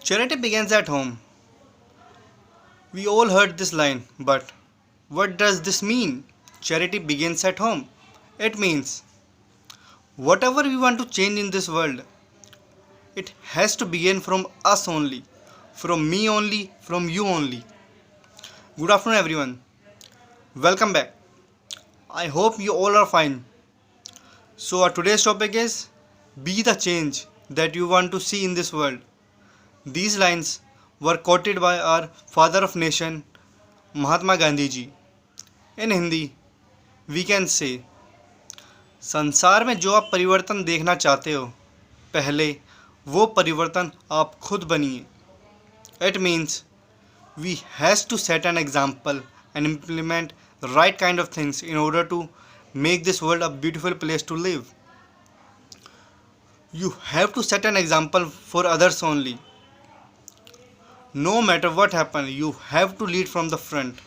Charity begins at home. We all heard this line, but what does this mean? Charity begins at home. It means whatever we want to change in this world, it has to begin from us only, from me only, from you only. Good afternoon, everyone. Welcome back. I hope you all are fine. So, our today's topic is be the change that you want to see in this world. These lines were quoted by our father of nation, Mahatma Gandhi ji. In Hindi, we can say, संसार में जो आप परिवर्तन देखना चाहते हो, पहले वो परिवर्तन आप खुद बनिए. It means we has to set an example and implement right kind of things in order to make this world a beautiful place to live. You have to set an example for others only. No matter what happens, you have to lead from the front.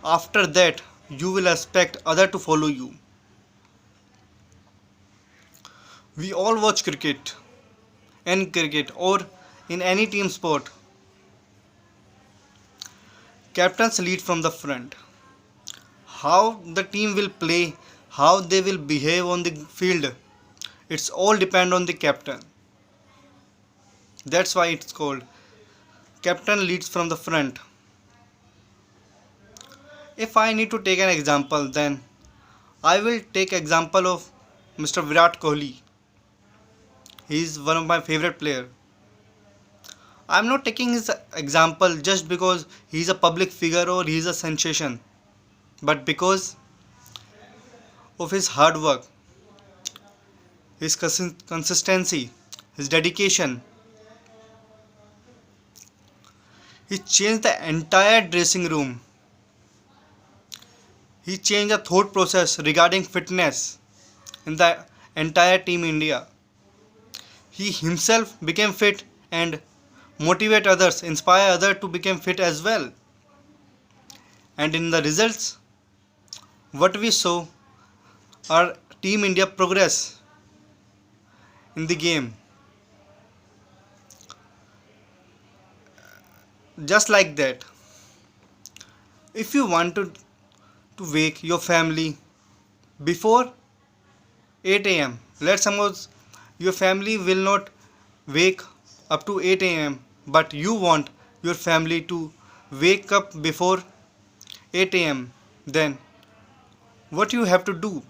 After that, you will expect other to follow you. We all watch cricket, in cricket or in any team sport. Captains lead from the front. How the team will play, how they will behave on the field, it's all depend on the captain. That's why it's called captain leads from the front. If I need to take an example, then I will take example of Mr. Virat Kohli. He is one of my favorite player. I am not taking his example just because he is a public figure or he is a sensation, but because of his hard work, his consistency, his dedication. He changed the entire dressing room. He changed the thought process regarding fitness in the entire team India. He himself became fit and motivate others, inspire others to become fit as well. And in the results, what we saw, our team India progress in the game. Just like that, if you want to wake your family before 8 a.m., let's suppose your family will not wake up to 8 a.m., but you want your family to wake up before 8 a.m., then what you have to do?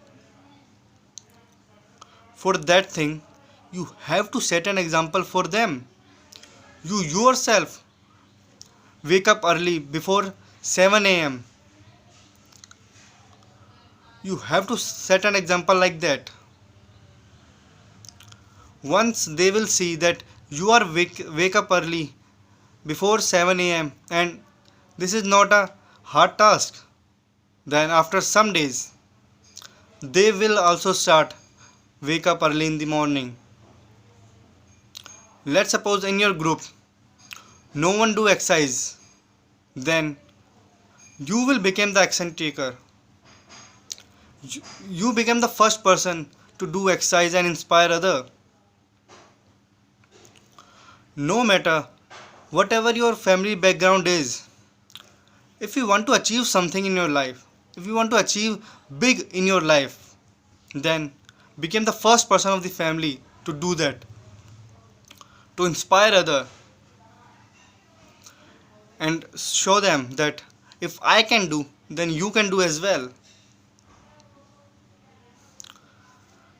For that thing, you have to set an example for them. You yourself wake up early before 7 a.m. You have to set an example like that. Once they will see that you are wake up early before 7 a.m. and this is not a hard task, then after some days they will also start wake up early in the morning. Let's suppose in your group no one do exercise, then you will become the action taker. You become the first person to do exercise and inspire other. No matter whatever your family background is, if you want to achieve something in your life, if you want to achieve big in your life, then become the first person of the family to do that, to inspire other and show them that if I can do, then you can do as well.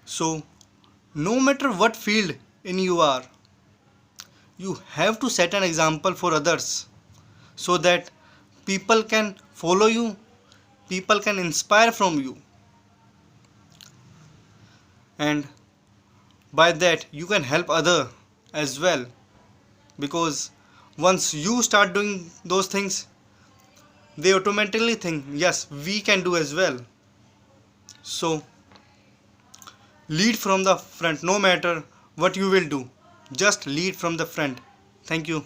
So, no matter what field in you are, you have to set an example for others so that people can follow you, people can inspire from you, and by that you can help other as well, because once you start doing those things, they automatically think yes, we can do as well. So lead from the front. No matter what you will do, just lead from the front. Thank you.